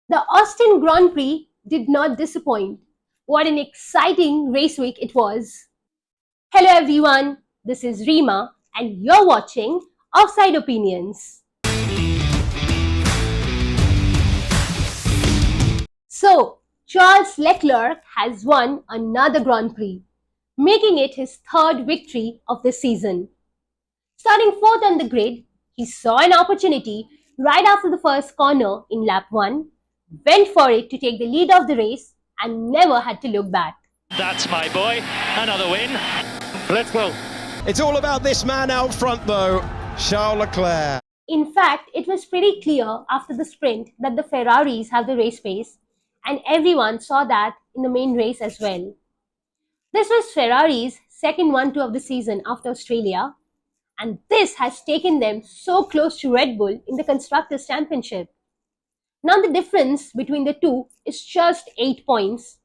The Austin Grand Prix did not disappoint. What an exciting race week it was. Hello everyone, this is Rima and you're watching Offside Opinions. So, Charles Leclerc has won another Grand Prix, making it his third victory of the season. Starting fourth on the grid, he saw an opportunity right after the first corner in lap 1, went for it to take the lead of the race, and never had to look back. That's my boy. Another win. Let's go. It's all about this man out front, though, Charles Leclerc. In fact, it was pretty clear after the sprint that the Ferraris have the race pace, and everyone saw that in the main race as well. This was Ferrari's second 1-2 of the season after Australia, and this has taken them so close to Red Bull in the Constructors' Championship. Now the difference between the two is just 8 points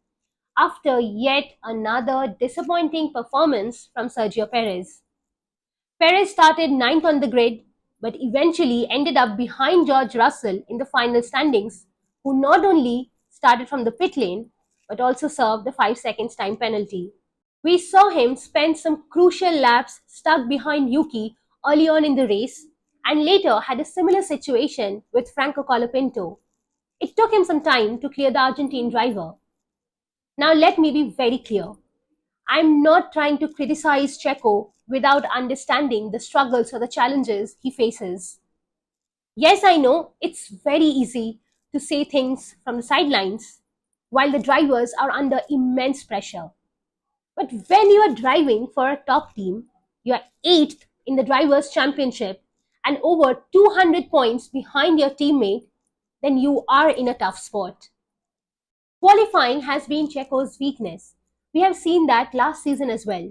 after yet another disappointing performance from Sergio Perez. Perez started 9th on the grid but eventually ended up behind George Russell in the final standings, who not only started from the pit lane but also served the 5 seconds time penalty. We saw him spend some crucial laps stuck behind Yuki early on in the race and later had a similar situation with Franco Colapinto. It took him some time to clear the Argentine driver. Now let me be very clear. I'm not trying to criticize Checo without understanding the struggles or the challenges he faces. Yes, I know it's very easy to say things from the sidelines while the drivers are under immense pressure. But when you are driving for a top team, you are 8th in the Drivers' Championship and over 200 points behind your teammate, then you are in a tough spot. Qualifying has been Checo's weakness. We have seen that last season as well.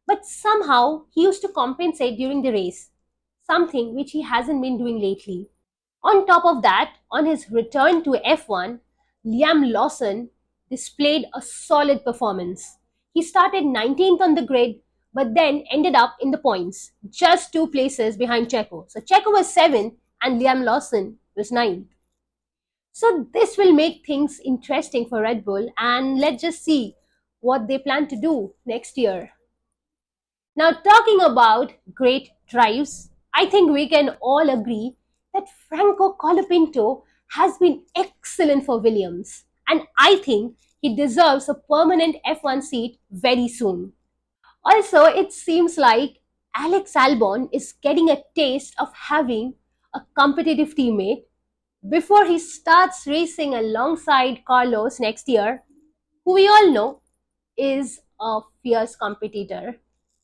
But somehow he used to compensate during the race, something which he hasn't been doing lately. On top of that, on his return to F1, Liam Lawson displayed a solid performance. He started 19th on the grid, but then ended up in the points, just 2 places behind Checo. So Checo was 7th and Liam Lawson was 9th. So this will make things interesting for Red Bull, and let's just see what they plan to do next year. Now, talking about great drives, I think we can all agree that Franco Colapinto has been excellent for Williams, and I think he deserves a permanent F1 seat very soon. Also, it seems like Alex Albon is getting a taste of having a competitive teammate before he starts racing alongside Carlos next year, who we all know is a fierce competitor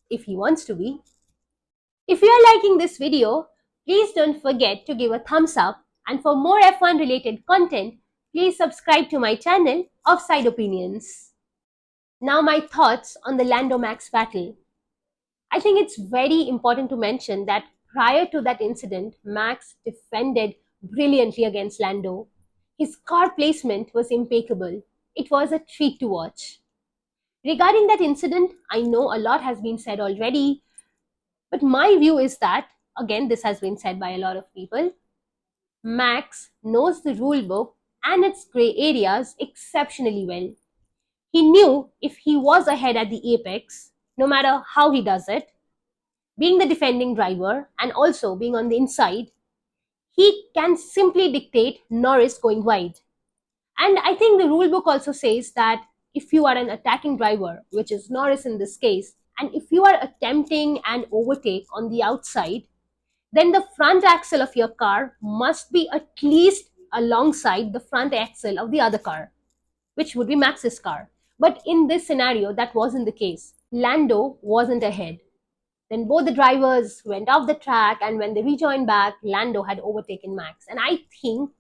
if he wants to be. If you are liking this video, please don't forget to give a thumbs up, and for more F1 related content, please subscribe to my channel, Offside Opinions. Now my thoughts on the Lando-Max battle. I think it's very important to mention that prior to that incident, Max defended brilliantly against Lando. His car placement was impeccable. It was a treat to watch. Regarding that incident, I know a lot has been said already, but my view is that, again, this has been said by a lot of people, Max knows the rule book and its grey areas exceptionally well. He knew if he was ahead at the apex, no matter how he does it, being the defending driver and also being on the inside, he can simply dictate Norris going wide. And I think the rule book also says that if you are an attacking driver, which is Norris in this case, and if you are attempting an overtake on the outside, then the front axle of your car must be at least alongside the front axle of the other car, which would be Max's car. But in this scenario, that wasn't the case. Lando wasn't ahead. Then both the drivers went off the track, and when they rejoined back, Lando had overtaken Max. And I think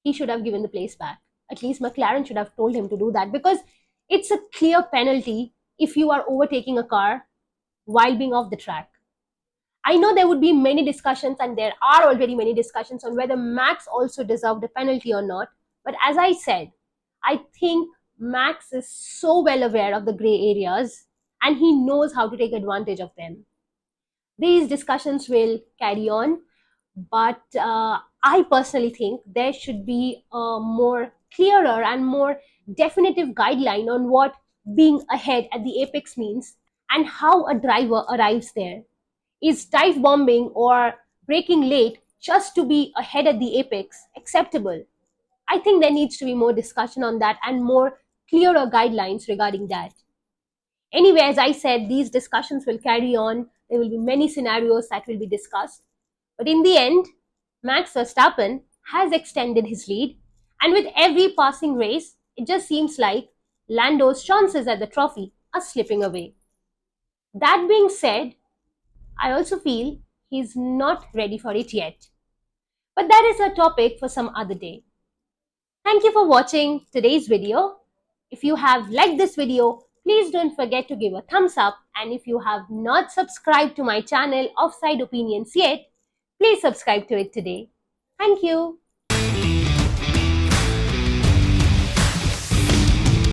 he should have given the place back. At least McLaren should have told him to do that, because it's a clear penalty if you are overtaking a car while being off the track. I know there would be many discussions, and there are already many discussions on whether Max also deserved a penalty or not. But as I said, I think Max is so well aware of the grey areas and he knows how to take advantage of them. These discussions will carry on, But I personally think there should be a more clearer and more definitive guideline on what being ahead at the apex means and how a driver arrives there. Is dive bombing or braking late just to be ahead at the apex acceptable? I think there needs to be more discussion on that and more clearer guidelines regarding that. Anyway, as I said, these discussions will carry on. There will be many scenarios that will be discussed. But in the end, Max Verstappen has extended his lead, and with every passing race, it just seems like Lando's chances at the trophy are slipping away. That being said, I also feel he's not ready for it yet. But that is a topic for some other day. Thank you for watching today's video. If you have liked this video, please don't forget to give a thumbs up, and if you have not subscribed to my channel Offside Opinions yet, please subscribe to it today. Thank you.